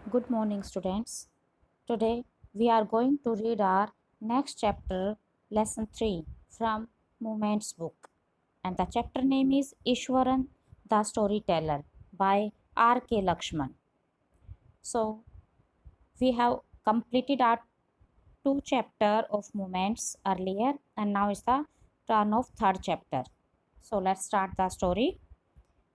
Good morning, students. Today we are going to read our next chapter, lesson 3 from Moments book. And the chapter name is Ishwaran the Storyteller by R.K. Lakshman. So, we have completed our two chapter of Moments earlier, and now is the turn of third chapter. So, let's start the story.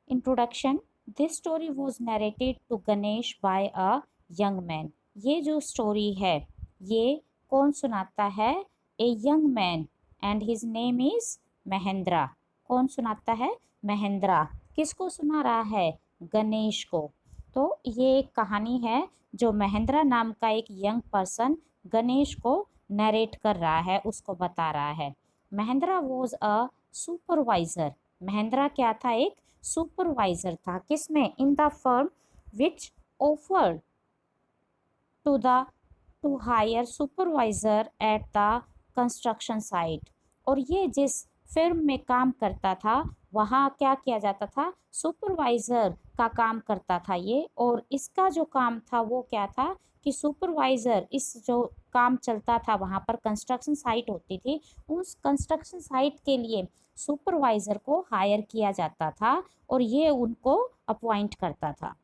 Introduction this story was narrated to Ganesh by a young man. ये जो story है ये कौन सुनाता है? A young man and his name is Mahendra. कौन सुनाता है? महेंद्रा। किसको सुना रहा है? गणेश को। तो ये एक कहानी है जो महेंद्रा नाम का एक यंग पर्सन गणेश को नरेट कर रहा है, उसको बता रहा है। Mahendra was a supervisor. Mahendra क्या था? एक सुपरवाइजर था। किसमें? In the firm which offered to the to hire supervisor at the construction site. और ये जिस फिर्म में काम करता था वहाँ क्या किया जाता था? सुपरवाइजर का काम करता था ये। और इसका जो काम था वो क्या था कि सुपरवाइजर, इस जो काम चलता था वहाँ पर कंस्ट्रक्शन साइट होती थी, उस कंस्ट्रक्शन साइट के लिए सुपरवाइजर को हायर किया जाता था और ये उनको अपॉइंट करता था।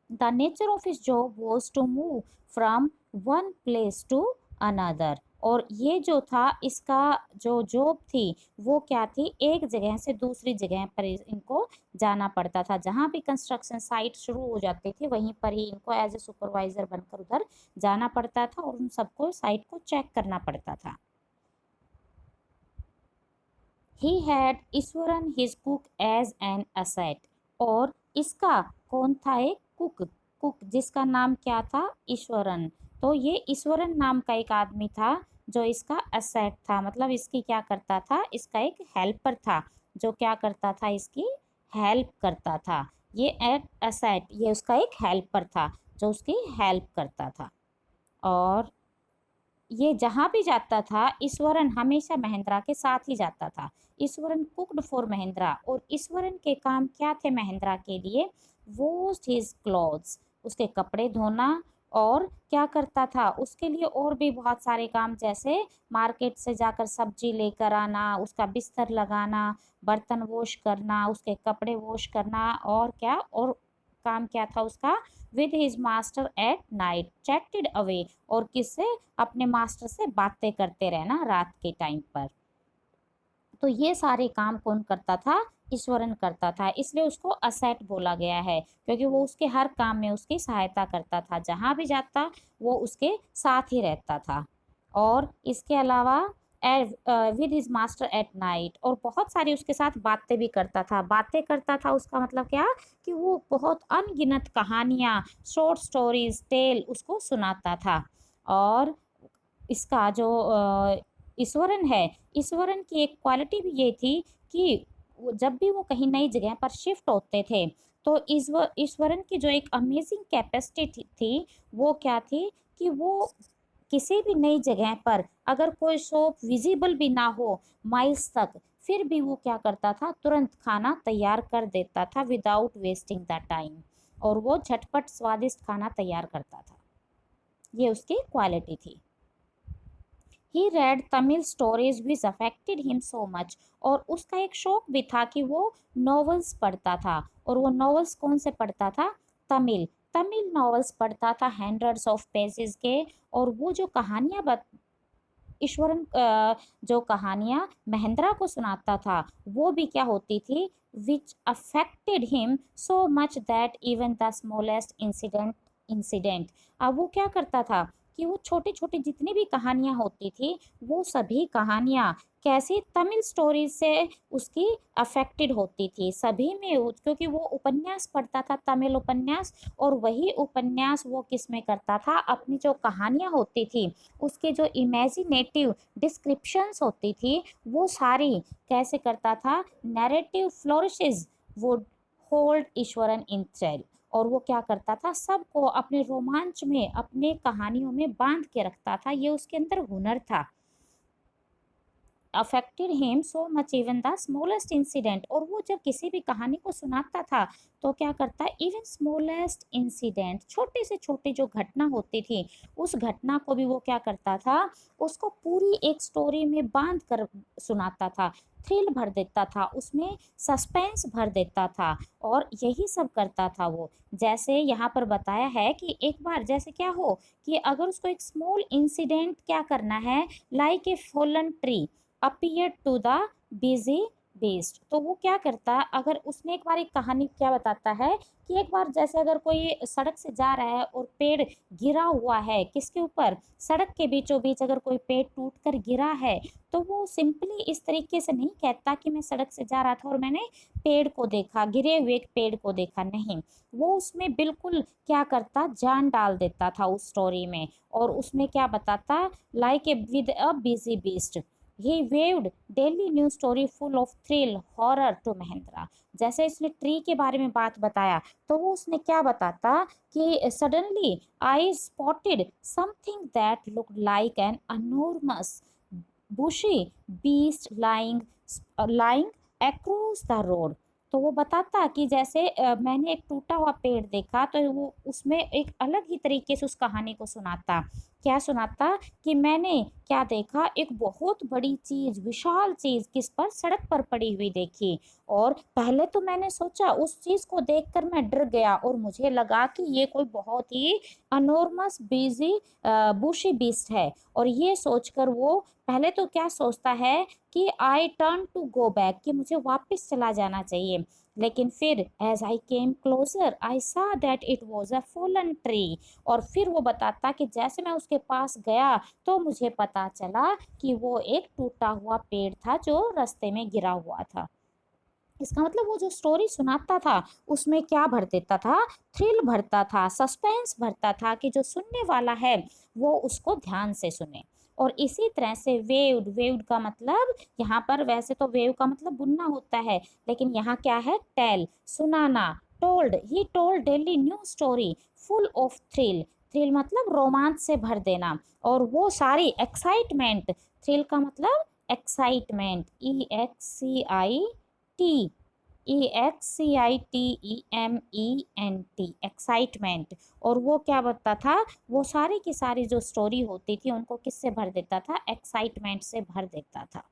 The nature of his job was to move from one place to another. और ये जो था इसका जो जॉब थी वो क्या थी? एक जगह से दूसरी जगह पर इनको जाना पड़ता था। जहाँ भी कंस्ट्रक्शन साइट शुरू हो जाती थी वहीं पर ही इनको एज ए सुपरवाइजर बनकर उधर जाना पड़ता था और उन सबको साइट को चेक करना पड़ता था। He had Iswaran his cook as an asset. और इसका कौन था? एक कुक। कुक जिसका नाम क्या था? ईश्वरन। तो ये ईश्वरन नाम का एक आदमी था जो इसका असेट था, मतलब इसकी क्या करता था? इसका एक हेल्पर था जो क्या करता था? इसकी हेल्प करता था। ये एट असेट, ये उसका एक हेल्पर था जो उसकी हेल्प करता था। और ये जहाँ भी जाता था ईश्वरन हमेशा महेंद्रा के साथ ही जाता था। Eswaran cooked for Mahindra. और ईश्वरन के काम क्या थे महेंद्रा के लिए? वॉश्ड हिज क्लॉथ्स, उसके कपड़े धोना। और क्या करता था उसके लिए? और भी बहुत सारे काम, जैसे मार्केट से जाकर सब्जी लेकर आना, उसका बिस्तर लगाना, बर्तन वॉश करना, उसके कपड़े वॉश करना। और क्या और काम क्या था उसका? With his master at night chatted away. और किससे? अपने मास्टर से बातें करते रहना रात के टाइम पर। तो ये सारे काम कौन करता था? ईश्वरन करता था। इसलिए उसको असेट बोला गया है क्योंकि वो उसके हर काम में उसकी सहायता करता था। जहाँ भी जाता वो उसके साथ ही रहता था। और इसके अलावा with his master at night, और बहुत सारी उसके साथ बातें भी करता था। बातें करता था उसका मतलब क्या? कि वो बहुत अनगिनत कहानियाँ, शॉर्ट स्टोरीज, टेल उसको सुनाता था। और इसका जो ईश्वरन है, ईश्वरन की एक क्वालिटी भी ये थी कि जब भी वो कहीं नई जगह पर शिफ्ट होते थे तो ईश्वरन की जो एक अमेजिंग कैपेसिटी थी वो क्या थी कि वो किसी भी नई जगह पर अगर कोई शॉप विजिबल भी ना हो माइल्स तक, फिर भी वो क्या करता था? तुरंत खाना तैयार कर देता था विदाउट वेस्टिंग द टाइम। और वो झटपट स्वादिष्ट खाना तैयार करता था। ये उसकी क्वालिटी थी। He read Tamil stories which affected him so much. और उसका एक शौक भी था कि वो नॉवेल्स पढ़ता था। और वो नॉवेल्स कौन से पढ़ता था? तमिल। तमिल नॉवेल्स पढ़ता था हंड्रेड्स ऑफ पेजेस के। और वो जो कहानियाँ ईश्वरन जो कहानियाँ महेंद्रा को सुनाता था वो भी क्या होती थी? Which affected him so much that even the smallest incident. अब वो क्या करता था कि वो छोटी छोटी जितनी भी कहानियाँ होती थी वो सभी कहानियाँ कैसी? तमिल स्टोरीज से उसकी अफेक्टेड होती थी सभी में। क्योंकि वो उपन्यास पढ़ता था, तमिल उपन्यास। और वही उपन्यास वो किस में करता था? अपनी जो कहानियाँ होती थी उसके जो इमेजिनेटिव डिस्क्रिप्शंस होती थी वो सारी कैसे करता था? नैरेटिव फ्लोरिशेस वुड होल्ड ईश्वरन इन थ्रेल। और वो क्या करता था? सबको अपने रोमांच में, अपने कहानियों में बांध के रखता था। ये उसके अंदर हुनर था। Affected him so much even the smallest incident, और वो जब किसी भी कहानी को सुनाता था तो क्या करता है, इवन स्मॉलेस्ट इंसिडेंट, छोटे से छोटे जो घटना होती थी उस घटना को भी वो क्या करता था, उसको पूरी एक स्टोरी में बांध कर सुनाता था, थ्रिल भर देता था उसमें, सस्पेंस भर देता था, और यही सब करता था वो। जैसे यहाँ पर बताया है कि एक बार जैसे क्या हो कि अगर उसको एक स्मॉल इंसिडेंट क्या करना है, like a fallen tree appear to the busy beast, तो वो क्या करता, अगर उसने एक बार एक कहानी क्या बताता है कि एक बार जैसे अगर कोई सड़क से जा रहा है और पेड़ गिरा हुआ है, किसके ऊपर, सड़क के बीचों बीच अगर कोई पेड़ टूट कर गिरा है, तो वो सिंपली इस तरीके से नहीं कहता कि मैं सड़क से जा रहा था और मैंने पेड़ को देखा, गिरे हुए एक पेड़ को देखा, नहीं, वो उसमें बिल्कुल क्या करता, जान डाल देता था उस स्टोरी में, और उसमें क्या बताता, like a with a busy beast he waved daily new story full of thrill horror to Mahendra. जैसे इसने ट्री के बारे में बात बताया तो वो उसने क्या बताता कि suddenly I spotted something that look like an enormous bushy beast lying across the road। तो वो बताता कि जैसे मैंने एक टूटा हुआ पेड़ देखा, तो वो उसमें एक अलग ही तरीके से उस कहानी को सुनाता, क्या सुनाता कि मैंने क्या देखा, एक बहुत बड़ी चीज, विशाल चीज किस पर, सड़क पर पड़ी हुई देखी, और पहले तो मैंने सोचा, उस चीज को देखकर मैं डर गया और मुझे लगा कि ये कोई बहुत ही अनोर्मस बिजी बुशी बीस्ट है, और ये सोचकर वो पहले तो क्या सोचता है कि I turn to go back, कि मुझे वापस चला जाना चाहिए, लेकिन फिर एज आई केम क्लोजर आई सा that it was a fallen tree, और फिर वो बताता कि जैसे मैं उसके पास गया तो मुझे पता चला कि वो एक टूटा हुआ पेड़ था जो रास्ते में गिरा हुआ था। इसका मतलब वो जो स्टोरी सुनाता था उसमें क्या भर देता था, थ्रिल भरता था, सस्पेंस भरता था कि जो सुनने वाला है वो उसको ध्यान से सुने। और इसी तरह से वेव्ड, वेव्ड का मतलब यहाँ पर, वैसे तो वेव का मतलब बुनना होता है, लेकिन यहाँ क्या है, टेल, सुनाना, told, he told daily new story full of thrill, thrill मतलब रोमांच से भर देना, और वो सारी एक्साइटमेंट, थ्रिल का मतलब एक्साइटमेंट, टी EXCITEMENT, एक्साइटमेंट, और वो क्या बताता था, वो सारी की सारी जो स्टोरी होती थी उनको किससे भर देता था, एक्साइटमेंट से भर देता था।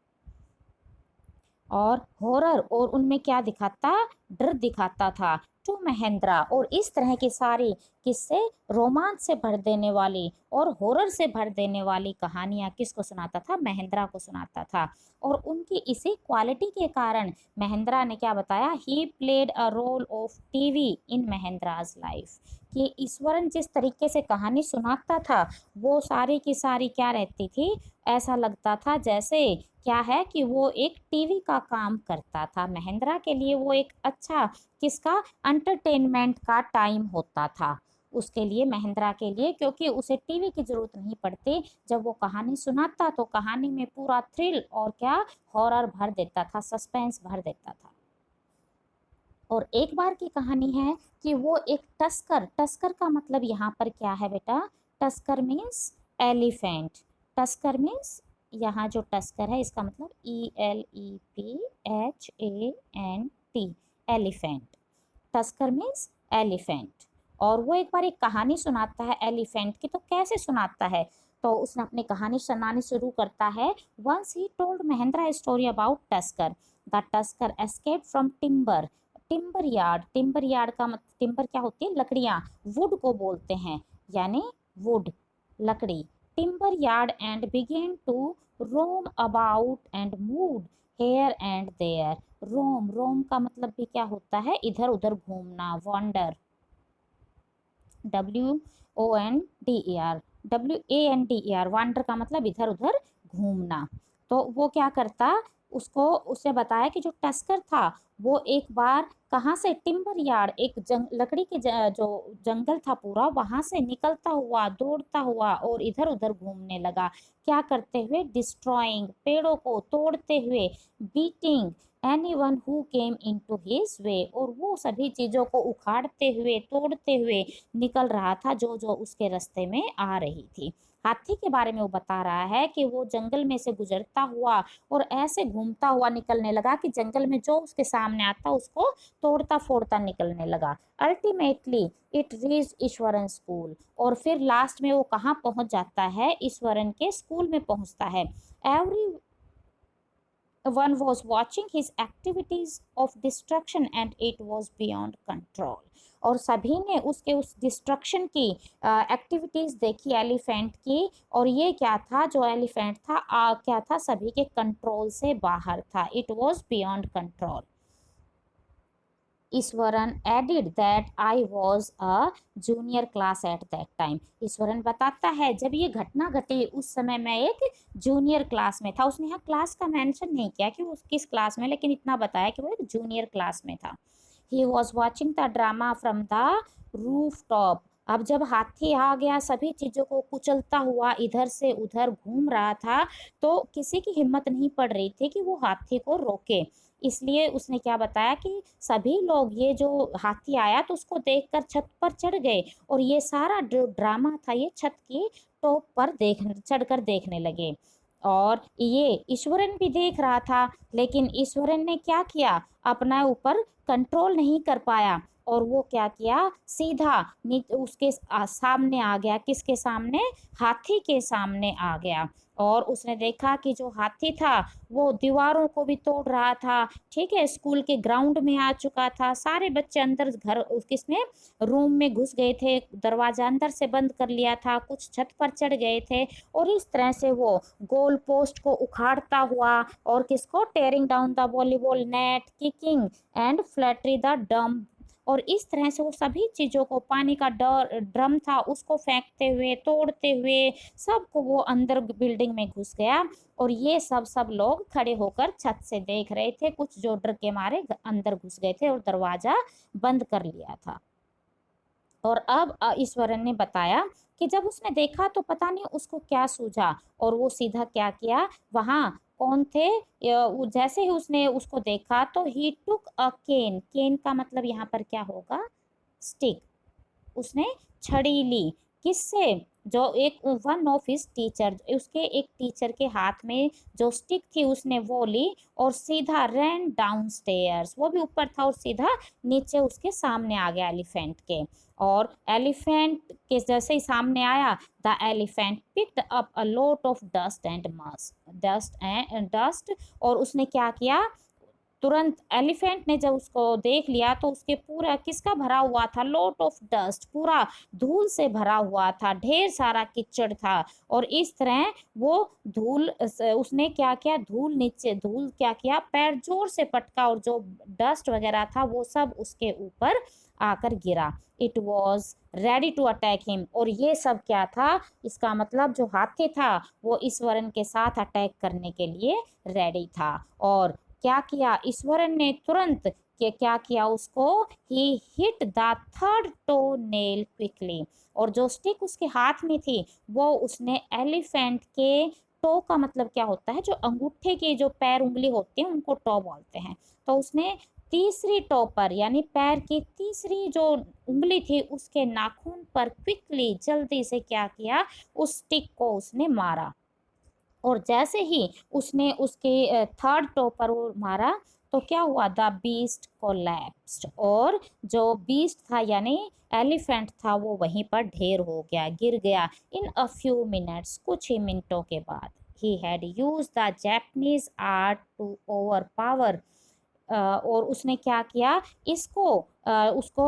और हॉरर, और उनमें क्या दिखाता, डर दिखाता था, टू महेंद्रा, और इस तरह की सारी किससे, रोमांच से भर देने वाली और हॉरर से भर देने वाली कहानियां किसको सुनाता था, महेंद्रा को सुनाता था। और उनकी इसी क्वालिटी के कारण महेंद्रा ने क्या बताया, he played a role of TV in Mahendra's life, कि ईश्वरन जिस तरीके से कहानी सुनाता था वो सारी की सारी क्या रहती थी, ऐसा लगता था जैसे क्या है कि वो एक टीवी का काम करता था, महेंद्रा के लिए वो एक अच्छा, किसका, एंटरटेनमेंट का टाइम होता था उसके लिए, महेंद्रा के लिए, क्योंकि उसे टीवी की जरूरत नहीं पड़ती, जब वो कहानी सुनाता तो कहानी में पूरा थ्रिल और क्या, हॉरर भर देता था, सस्पेंस भर देता था। और एक बार की कहानी है कि वो एक टस्कर, टस्कर का मतलब यहाँ पर क्या है बेटा, tusker means elephant, tusker means, यहाँ जो टस्कर है इसका मतलब ELEPHANT, elephant, tusker means elephant. और वो एक बार एक कहानी सुनाता है एलिफेंट की, तो कैसे सुनाता है, तो उसने अपनी कहानी सुनानी शुरू करता है, once he told Mahendra story about tusker, the tusker escape from timber, timber yard, timber yard का मतलब, टिम्बर क्या होती है, लकड़ियाँ, वुड को बोलते हैं, यानी वुड, लकड़ी, timber yard, and began to roam about and move here and there, roam, roam का मतलब भी क्या होता है, इधर उधर घूमना, वॉन्डर, WONDER, WANDER, वांडर का मतलब इधर उधर घूमना। तो वो क्या करता, उसको, उसने बताया कि जो टस्कर था वो एक बार कहाँ से, टिम्बर यार्ड, एक लकड़ी के जो जंगल था पूरा, वहां से निकलता हुआ, दौड़ता हुआ और इधर उधर घूमने लगा। क्या करते हुए? डिस्ट्रॉइंग, पेड़ों को तोड़ते हुए, beating anyone who came into his way, और वो सभी चीजों को उखाड़ते हुए, तोड़ते हुए निकल रहा था जो जो उसके रास्ते में आ रही थी। हाथी के बारे में वो बता रहा है कि वो जंगल में से गुजरता हुआ और ऐसे घूमता हुआ निकलने लगा कि जंगल में जो उसके सामने आता उसको तोड़ता फोड़ता निकलने लगा। Ultimately it reach Eswaran school, और फिर लास्ट में वो कहाँ पहुंच जाता है? ईश्वरन के स्कूल में पहुंचता है। Every one was watching his activities of destruction and it was beyond control, और सभी ने उसके उस डिस्ट्रक्शन की एक्टिविटीज देखी एलिफेंट की, और ये क्या था? जो एलिफेंट था क्या था? सभी के कंट्रोल से बाहर था। It was beyond control. Eswaran added that I was a junior class at that time. Eswaran बताता है जब ये घटना घटी उस समय मैं एक जूनियर क्लास में था। उसने यहाँ क्लास का मेंशन नहीं किया कि वो किस क्लास में, लेकिन इतना बताया कि वो एक जूनियर क्लास में था। He was watching the drama from the roof top. अब जब हाथी आ गया, सभी चीजों को कुचलता हुआ इधर से उधर घूम रहा था, तो किसी की हिम्मत नहीं पड़ रही थी कि वो हाथी को रोके। इसलिए उसने क्या बताया कि सभी लोग ये जो हाथी आया तो उसको देखकर छत पर चढ़ गए, और ये सारा जो ड्रामा था ये छत की टॉप पर चढ़कर देखने लगे। और ये ईश्वरन भी देख रहा था, लेकिन ईश्वरन ने क्या किया? अपना ऊपर कंट्रोल नहीं कर पाया, और वो क्या किया? सीधा उसके सामने आ गया। किसके सामने? हाथी के सामने आ गया। और उसने देखा कि जो हाथी था वो दीवारों को भी तोड़ रहा था। ठीक है, स्कूल के ग्राउंड में आ चुका था। सारे बच्चे अंदर घर किसमें, रूम में घुस गए थे, दरवाजा अंदर से बंद कर लिया था, कुछ छत पर चढ़ गए थे, और इस तरह से वो गोल पोस्ट को उखाड़ता हुआ, और किसको? Tearing down the volleyball net, kicking and flattery the drum, और इस तरह से वो सभी चीजों को, पानी का ड्रम था उसको फेंकते हुए, तोड़ते हुए, सबको वो अंदर बिल्डिंग में घुस गया। और ये सब लोग खड़े होकर छत से देख रहे थे। कुछ जो डर के मारे अंदर घुस गए थे और दरवाजा बंद कर लिया था। और अब ईश्वरन ने बताया कि जब उसने देखा तो पता नहीं उसको क्या सूझा, और वो सीधा क्या किया? वहां कौन थे? जैसे ही उसने उसको देखा तो ही टुक अ केन। केन का मतलब यहाँ पर क्या होगा? स्टिक। उसने छड़ी ली। किससे? जो एक वन ऑफ हिज टीचर, उसके एक टीचर के हाथ में जो स्टिक थी उसने वो ली, और सीधा रैन डाउन स्टेयर्स, वो भी ऊपर था, और सीधा नीचे उसके सामने आ गया एलिफेंट के। और एलिफेंट के जैसे ही सामने आया, the elephant picked up a lot of dust, और उसने क्या किया? तुरंत एलिफेंट ने जब उसको देख लिया तो उसके पूरा किसका भरा हुआ था? लॉट ऑफ डस्ट, पूरा धूल से भरा हुआ था, ढेर सारा कीचड़ था। और इस तरह वो धूल उसने क्या किया? धूल नीचे, धूल क्या किया? पैर जोर से पटका, और जो डस्ट वगैरह था वो सब उसके ऊपर आकर गिरा। It was ready to attack him, और ये सब क्या था? इसका मतलब जो हाथी था वो ईश्वरन के साथ अटैक करने के लिए रेडी था। और क्या किया ईश्वरन ने? तुरंत के क्या किया उसको? He hit the third toe nail quickly, और जो स्टिक उसके हाथ में थी वो उसने एलिफेंट के टो का मतलब क्या होता है? जो अंगूठे के जो पैर उंगली होती है उनको टो बोलते हैं। तो उसने तीसरी टो पर, यानी पैर की तीसरी जो उंगली थी उसके नाखून पर क्विकली, जल्दी से क्या किया? उस स्टिक को उसने मारा। और जैसे ही उसने उसके थर्ड टो पर वो मारा तो क्या हुआ? द बीस्ट कोलैप्स्ड, और जो बीस्ट था यानी एलिफेंट था वो वहीं पर ढेर हो गया, गिर गया। इन अ फ्यू मिनट्स, कुछ ही मिनटों के बाद, he had use the Japanese art to overpower, और उसने क्या किया? इसको उसको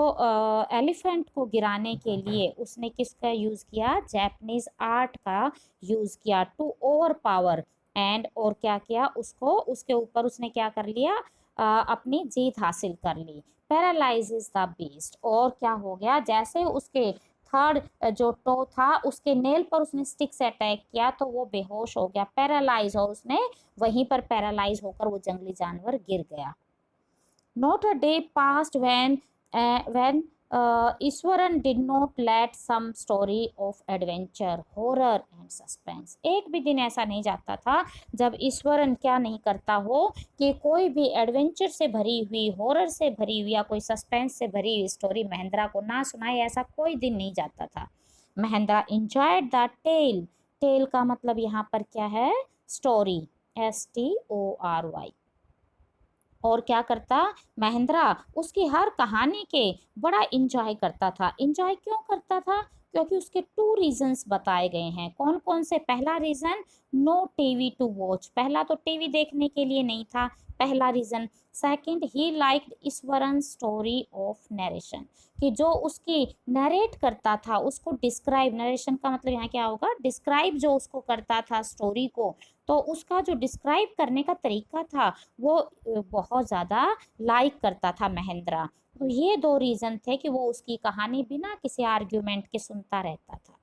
एलिफेंट को गिराने के लिए उसने किसका यूज़ किया? जापानीज आर्ट का यूज़ किया, टू ओवर पावर एंड, और क्या किया? उसको उसके ऊपर उसने क्या कर लिया? अपनी जीत हासिल कर ली। पैरालाइजेस द बीस्ट, और क्या हो गया? जैसे उसके थर्ड जो टो था उसके नेल पर उसने स्टिक से अटैक किया तो वो बेहोश हो गया, पैरालाइज, और उसने वहीं पर पैरालाइज होकर वो जंगली जानवर गिर गया। Not a day passed when Eswaran did not let some story of adventure, horror and suspense. एक भी दिन ऐसा नहीं जाता था जब ईश्वरन क्या नहीं करता हो कि कोई भी एडवेंचर से भरी हुई, हॉरर से भरी हुई या कोई सस्पेंस से भरी हुई स्टोरी महेंद्रा को ना सुनाए, ऐसा कोई दिन नहीं जाता था। महेंद्रा enjoyed the tale. टेल का मतलब यहाँ पर क्या है? Story, STORY। और क्या करता महेंद्रा उसकी हर कहानी के बड़ा इंजॉय करता था। इंजॉय क्यों करता था? क्योंकि उसके 2 रीजंस बताए गए हैं। कौन कौन से? पहला reason, no TV to watch, पहला तो टीवी देखने के लिए नहीं था, पहला reason. Second, he liked Iswaran story of narration, कि जो उसकी नरेट करता था, उसको डिस्क्राइब, नरेशन का मतलब यहाँ क्या होगा? डिस्क्राइब जो उसको करता था स्टोरी को, तो उसका जो डिस्क्राइब करने का तरीका था वो बहुत ज़्यादा लाइक करता था महेंद्रा। तो ये 2 रीज़न थे कि वो उसकी कहानी बिना किसी आर्ग्यूमेंट के सुनता रहता था।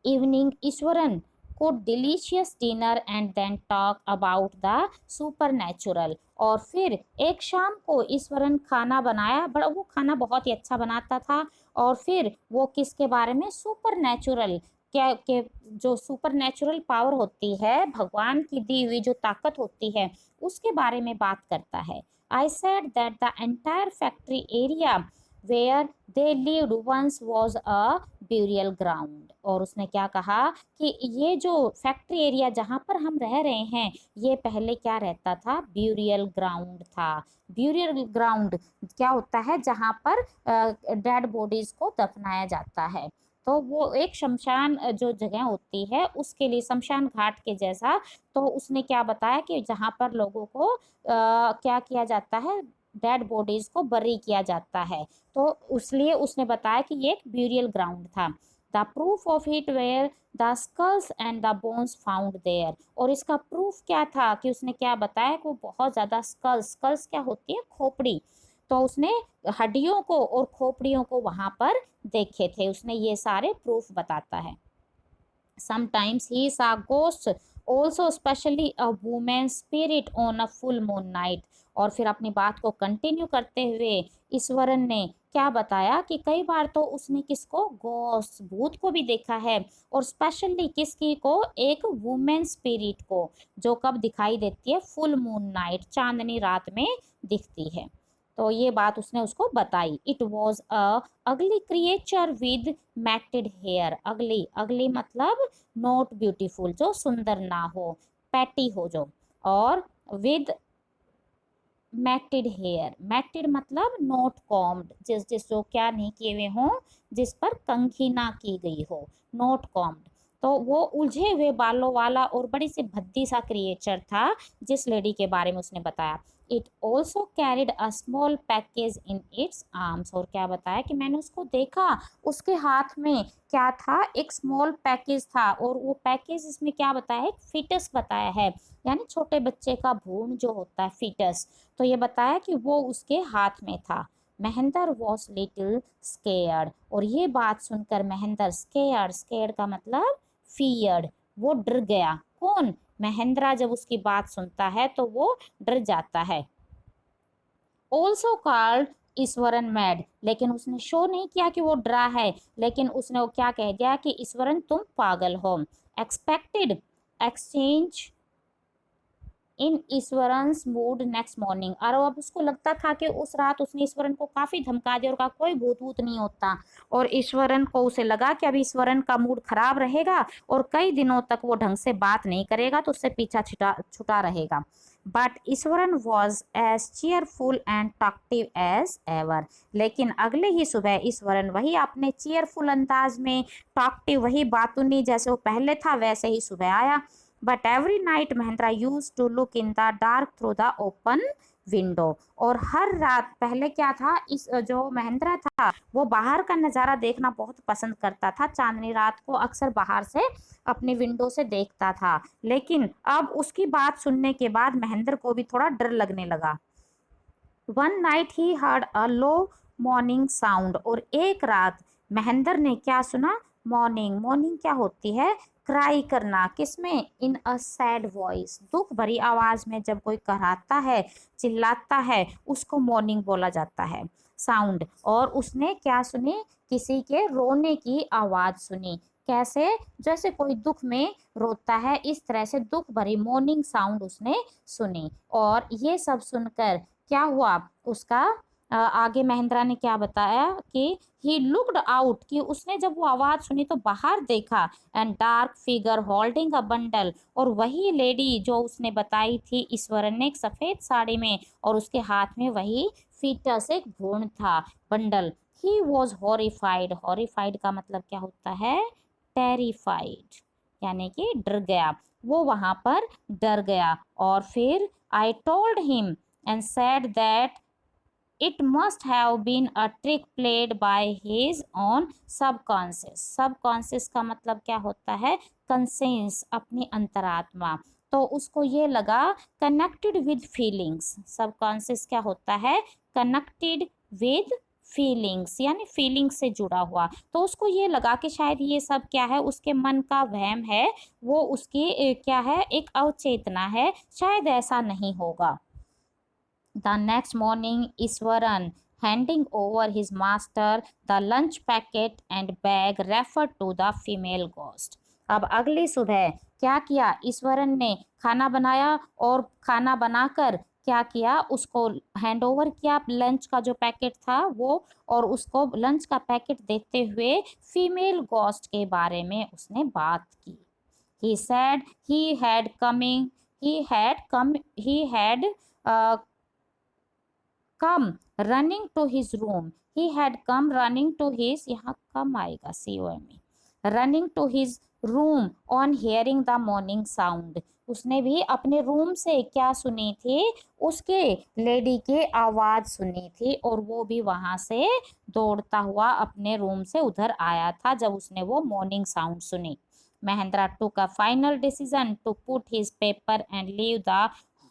Evening, Eswaran cooked delicious dinner and then talk about the supernatural। और फिर एक शाम को ईश्वरन खाना बनाया, बड़ा वो खाना बहुत ही अच्छा बनाता था, और फिर वो किसके बारे में? सुपर नेचुरल, क्या के जो सुपर नेचुरल पावर होती है, भगवान की दी हुई जो ताकत होती है, उसके बारे में बात करता है। I said that the entire factory area where they lived once was a burial ground. और उसने क्या कहा कि ये जो फैक्ट्री एरिया जहाँ पर हम रह रहे हैं, ये पहले क्या रहता था? ब्यूरियल ग्राउंड था। ब्यूरियल ग्राउंड क्या होता है? जहाँ पर डेड बॉडीज को दफनाया जाता है। तो वो एक शमशान जो जगह होती है उसके लिए, शमशान घाट के जैसा। तो उसने क्या बताया कि जहाँ पर लोगों को क्या किया जाता है? डेड बॉडीज को बरी किया जाता है। तो इसलिए उसने बताया कि ये एक ब्यूरियल ग्राउंड था। The proof of it where the skulls and the bones found there. और इसका प्रूफ क्या था? कि उसने क्या बताया कि वो बहुत ज़्यादा स्कल्स, स्कल्स क्या होती है? खोपड़ी। तो उसने हड्डियों को और खोपड़ियों को वहाँ पर देखे थे। उसने ये सारे प्रूफ बताता है। Sometimes he saw ghosts also, especially a woman's spirit on a full moon night। और फिर अपनी बात को कंटिन्यू करते हुए ईश्वरन ने क्या बताया कि कई बार तो उसने किसको? गोस्ट, भूत को भी देखा है। और स्पेशली किसकी को? एक वुमेन स्पिरिट को, जो कब दिखाई देती है? फुल मून नाइट, चांदनी रात में दिखती है। तो ये बात उसने उसको बताई। इट वॉज अ अगली क्रिएचर विद मैटेड हेयर। अगली, अगली मतलब नॉट ब्यूटीफुल, जो सुंदर ना हो, पैटी हो जो, और विद मैटेड हेयर। मैटेड मतलब नॉट कॉम्ड, जिस जो क्या नहीं किए हुए हों, जिस पर कंघी ना की गई हो, नॉट कॉम्ड। तो वो उलझे हुए बालों वाला और बड़ी सी भद्दी सा क्रिएचर था जिस लेडी के बारे में उसने बताया। It also carried a small package in its arms. और क्या बताया कि मैंने उसको देखा, उसके हाथ में क्या था? एक स्मॉल पैकेज था। और वो पैकेज इसमें क्या बताया है? फीटस बताया है, यानी छोटे बच्चे का भ्रूण जो होता है, फीटस। तो ये बताया कि वो उसके हाथ में था। Mahendra was little scared. और ये बात सुनकर महेंद्र, स्केयर्ड, स्केयर्ड का मतलब फियर्ड, वो डर गया। कौन? महेंद्रा जब उसकी बात सुनता है तो वो डर जाता है। Also called Eswaran mad. लेकिन उसने शो नहीं किया कि वो डरा है, लेकिन उसने वो क्या कह दिया कि ईश्वरन तुम पागल हो। Expected exchange in Ishwaran's mood next morning. और अब उसको लगता था कि उस रात उसने ईश्वरन को काफ़ी धमका दिया और कहा कोई भूत वूत नहीं होता। और ईश्वरन को उसे लगा कि अब ईश्वरन का मूड खराब रहेगा और कई दिनों तक वो ढंग से बात नहीं करेगा, तो उससे पीछा छुटा रहेगा। But Iswaran was as cheerful and talkative as ever. लेकिन अगले ही सुबह ईश्वरन वही अपने चीयरफुल अंदाज में, टॉक्टिव वही बातूनी जैसे वो पहले था वैसे ही सुबह आया। But every night Mahendra use to look in the dark through the open window. और हर रात पहले क्या था? इस जो महेंद्रा था वो बाहर का नज़ारा देखना बहुत पसंद करता था। चांदनी रात को अक्सर बाहर से अपनी विंडो से देखता था। लेकिन अब उसकी बात सुनने के बाद महेंद्र को भी थोड़ा डर लगने लगा। One night he heard a low morning sound. और एक रात महेंद्र ने क्या सुना? मॉर्निंग, मॉर्निंग क्या होती है? क्राई करना, किसमें? इन अ सैड वॉइस, दुख भरी आवाज में जब कोई कराहता है, चिल्लाता है, उसको मॉर्निंग बोला जाता है। साउंड, और उसने क्या सुनी? किसी के रोने की आवाज सुनी। कैसे? जैसे कोई दुख में रोता है, इस तरह से दुख भरी मॉर्निंग साउंड उसने सुनी। और ये सब सुनकर क्या हुआ उसका? आगे महेंद्रा ने क्या बताया कि ही लुक्ड आउट, कि उसने जब वो आवाज सुनी तो बाहर देखा, and dark figure holding a bundle, और वही लेडी जो उसने बताई थी ईश्वरन ने, एक सफेद साड़ी में, और उसके हाथ में वही फीटस, एक भ्रूण था, bundle. He was horrified, horrified का मतलब क्या होता है? टेरिफाइड, यानी कि डर गया, वो वहां पर डर गया। और फिर I told him and said that it must have been a trick played by his own subconscious. Subconscious का मतलब क्या होता है? कंसेंस, अपनी अंतरात्मा। तो उसको ये लगा कनेक्टेड विद फीलिंग्स। सबकॉन्शियस क्या होता है? कनेक्टेड विद फीलिंग्स, यानी फीलिंग्स से जुड़ा हुआ। तो उसको ये लगा कि शायद ये सब क्या है, उसके मन का वहम है, वो उसकी क्या है, एक अवचेतना है, शायद ऐसा नहीं होगा। The next morning, Iswaran, handing over his master the lunch packet and bag, referred to the female ghost. अब अगली सुबह क्या किया? ईश्वरन ने खाना बनाया, और खाना बनाकर क्या किया? उसको हैंड ओवर किया, लंच का जो पैकेट था वो, और उसको लंच का पैकेट देते हुए फीमेल गोस्ट के बारे में उसने बात की। He said he had uh, come running to his room. He had come running to his, यहाँ कम आएगा COME, running to his room on hearing the morning sound. उसने भी अपने रूम से क्या सुनी थी? उसके लेडी की आवाज सुनी थी, और वो भी वहां से दौड़ता हुआ अपने रूम से उधर आया था जब उसने वो मॉर्निंग साउंड सुनी। Mahindra took a final decision to put his paper and leave the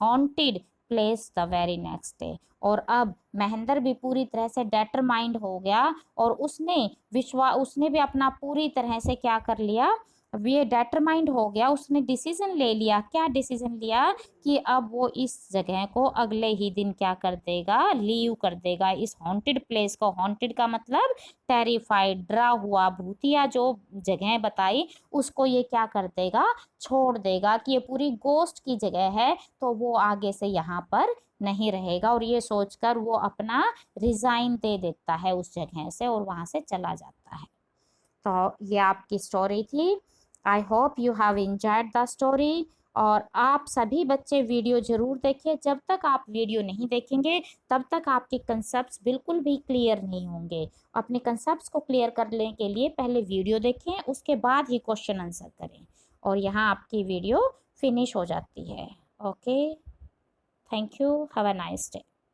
haunted place the very next day. और अब महेंद्र भी पूरी तरह से डेटरमाइंड हो गया, और उसने भी अपना पूरी तरह से क्या कर लिया? ये डेटरमाइंड हो गया, उसने डिसीजन ले लिया। क्या डिसीजन लिया? कि अब वो इस जगह को अगले ही दिन क्या कर देगा? लीव कर देगा, इस हॉन्टेड प्लेस को। हॉन्टेड का मतलब टेरिफाइड, डरा हुआ, भूतिया जो जगह बताई उसको ये क्या कर देगा? छोड़ देगा, कि ये पूरी गोस्ट की जगह है, तो वो आगे से यहाँ पर नहीं रहेगा। और ये सोचकर वो अपना रिजाइन दे देता है उस जगह से, और वहां से चला जाता है। तो ये आपकी स्टोरी थी। I hope you have enjoyed the story. और आप सभी बच्चे वीडियो ज़रूर देखें। जब तक आप वीडियो नहीं देखेंगे तब तक आपके कंसेप्ट्स बिल्कुल भी क्लियर नहीं होंगे। अपने कंसेप्ट्स को क्लियर करने के लिए पहले वीडियो देखें, उसके बाद ही क्वेश्चन आंसर करें। और यहाँ आपकी वीडियो फिनिश हो जाती है। Okay, thank you, have a nice day.